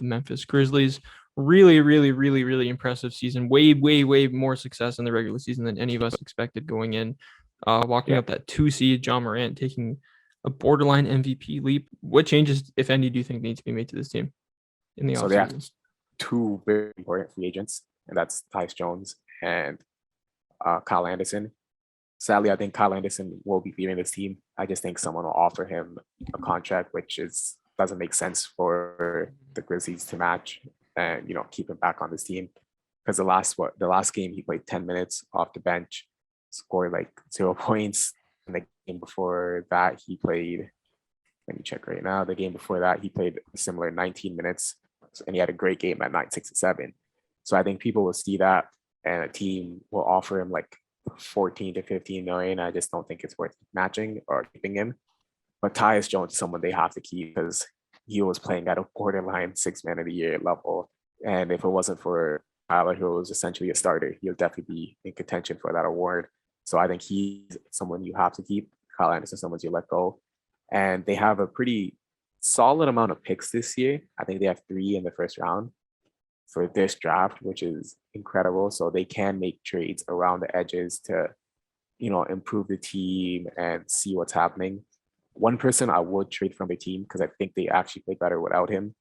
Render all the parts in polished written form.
the Memphis Grizzlies. Really, really, really, really impressive season. Way, way, way more success in the regular season than any of us expected going in. Walking up that 2 seed, Ja Morant taking a borderline MVP leap. What changes, if any, do you think need to be made to this team in the So they have offseason? two very important free agents, and that's Tyus Jones and Kyle Anderson. Sadly, I think Kyle Anderson will be leaving this team. I just think someone will offer him a contract which doesn't make sense for the Grizzlies to match and keep him back on this team. Because the last game he played 10 minutes off the bench, scored like 0 points. And the game before that he played, let me check right now. The game before that he played a similar 19 minutes, and he had a great game at 9, 6, and 7. So I think people will see that, and a team will offer him like 14 to 15 million. I just don't think it's worth matching or keeping him. But Tyus Jones is someone they have to keep because he was playing at a borderline 6-man of the year level. And if it wasn't for Tyler, who was essentially a starter, he'll definitely be in contention for that award. So I think he's someone you have to keep. Kyle Anderson, someone you let go. And they have a pretty solid amount of picks this year. I think they have 3 in the first round for this draft, which is incredible. So they can make trades around the edges to, improve the team and see what's happening. One person I would trade from the team because I think they actually play better without him.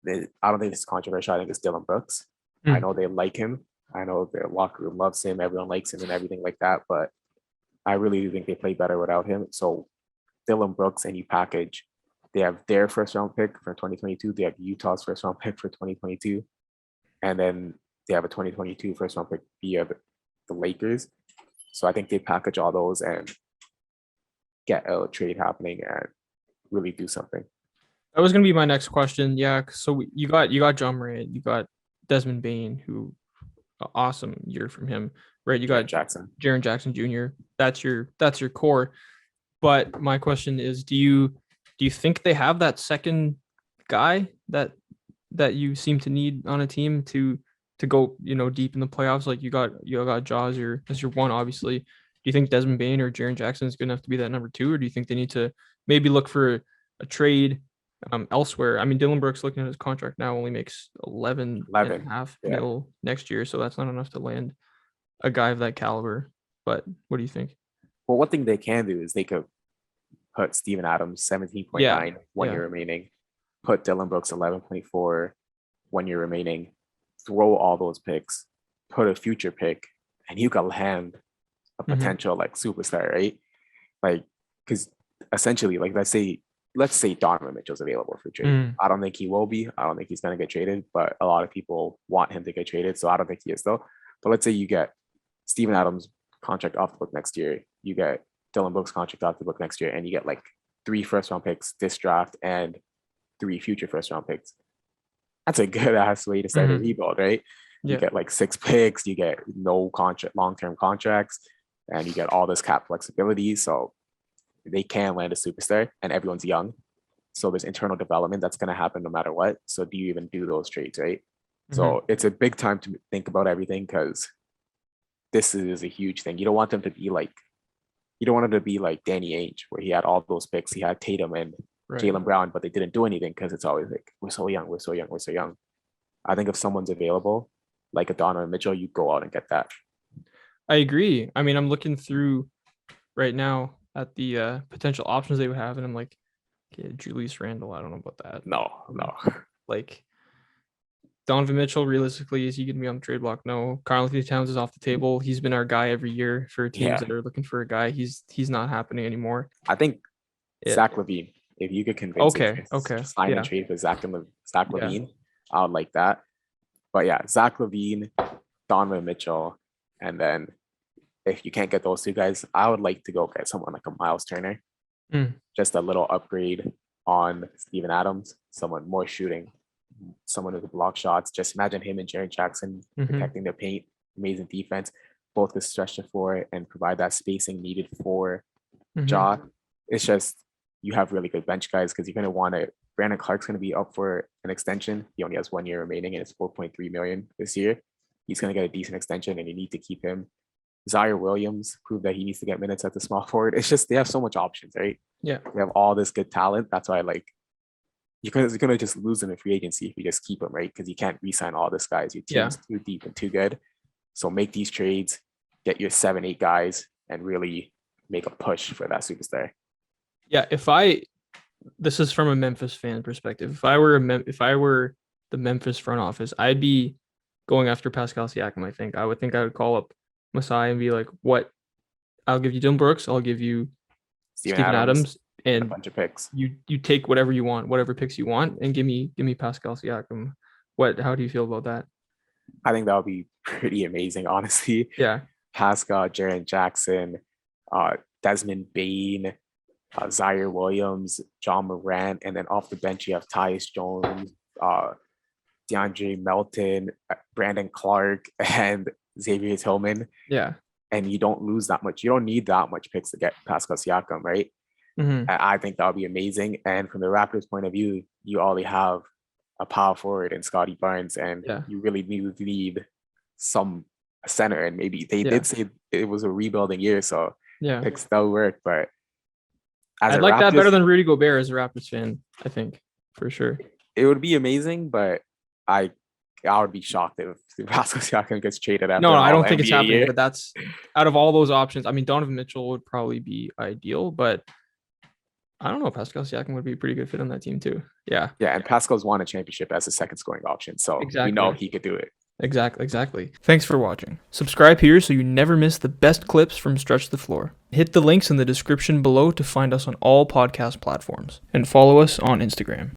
I don't think it's controversial. I think it's Dillon Brooks. I know they like him. I know their locker room loves him. Everyone likes him and everything like that. But I really do think they play better without him. So Dillon Brooks, and you package, they have their first round pick for 2022. They have Utah's first round pick for 2022. And then they have a 2022 first round pick via the Lakers. So I think they package all those and get a trade happening and really do something. That was going to be my next question. Yeah. So you got Ja Morant, you got Desmond Bane, who awesome year from him, right? You got Jaren Jackson Jr. That's your core. But my question is, do you think they have that second guy that you seem to need on a team to go deep in the playoffs? Like you got Ja as your one, obviously. Do you think Desmond Bane or Jaren Jackson is good enough to be that number 2, or do you think they need to maybe look for a trade elsewhere? I mean, Dillon Brooks, looking at his contract now, only makes 11 and a half mil next year, so that's not enough to land a guy of that caliber. But what do you think? Well, one thing they can do is they could put Steven Adams 17.9 1 year remaining, put Dillon Brooks 11.4 1 year remaining, throw all those picks, put a future pick, and you can land a potential like superstar, right? Like, because essentially, like let's say Donovan Mitchell's available for trade. I don't think he will be. I don't think he's going to get traded, but a lot of people want him to get traded, so I don't think he is though. But let's say you get Steven Adams contract off the book next year, you get Dillon Brooks contract off the book next year, and you get like 3 first round picks this draft and 3 future first round picks. That's a good ass way to start a rebuild, right? You get like 6 picks, you get no contract, long-term contracts, and you get all this cap flexibility. So they can land a superstar, and everyone's young. So there's internal development that's going to happen no matter what. So do you even do those trades, right? So it's a big time to think about everything because this is a huge thing. You don't want them to be like, Danny Ainge, where he had all those picks. He had Tatum and Jaylen Brown, but they didn't do anything because it's always like, we're so young. I think if someone's available, like a Donovan Mitchell, you go out and get that. I agree. I mean, I'm looking through right now at the potential options they would have, and I'm like, okay, Julius Randle, I don't know about that. No. Like, Donovan Mitchell, realistically, is he going to be on the trade block? No. Karl-Anthony Towns is off the table. He's been our guy every year for teams that are looking for a guy. He's not happening anymore. I think Zach LaVine, if you could convince him to sign a trade for Zach LaVine, I would like that. But yeah, Zach LaVine, Donovan Mitchell, and then if you can't get those 2 guys, I would like to go get someone like a Miles Turner. Just a little upgrade on Steven Adams, someone more shooting, someone who can block shots. Just imagine him and Jaren Jackson protecting the paint, amazing defense. Both could stretch the floor and provide that spacing needed for Ja. It's just, you have really good bench guys because you're going to want to. Brandon Clark's going to be up for an extension. He only has 1 year remaining and it's $4.3 million this year. He's going to get a decent extension and you need to keep him. Zaire Williams proved that he needs to get minutes at the small forward. It's just, they have so much options, right? Yeah. They have all this good talent. That's why you're gonna just lose him in free agency if you just keep him, right? Because you can't re-sign all these guys. Your Yeah. team's too deep and too good. So make these trades, get your 7-8 guys, and really make a push for that superstar. Yeah, this is from a Memphis fan perspective. If I were the Memphis front office, I'd be going after Pascal Siakam. I would call up Masai and be like, "What? I'll give you Dylan Brooks. I'll give you Steven Adams, a and bunch of picks. You take whatever you want, whatever picks you want, and give me Pascal Siakam." How do you feel about that? I think that would be pretty amazing, honestly. Yeah. Pascal, Jaren Jackson, Desmond Bane, Zaire Williams, Ja Morant, and then off the bench you have Tyus Jones, DeAndre Melton, Brandon Clark, and Xavier Tillman. Yeah. And you don't lose that much. You don't need that much picks to get Pascal Siakam, right? Mm-hmm. I think that would be amazing. And from the Raptors' point of view, you already have a power forward in Scotty Barnes, and you really need some center. And maybe they did say it was a rebuilding year, so picks still work. But I'd like that better than Rudy Gobert as a Raptors fan, I think, for sure. It would be amazing, but I would be shocked if Pascal Siakam gets traded after. No, I don't think it's happening. But that's out of all those options. I mean, Donovan Mitchell would probably be ideal, but I don't know. Pascal Siakam would be a pretty good fit on that team too. Yeah. Yeah, and Pascal's won a championship as a second scoring option, so we know he could do it. Exactly. Thanks for watching. Subscribe here so you never miss the best clips from Stretch the Floor. Hit the links in the description below to find us on all podcast platforms, and follow us on Instagram.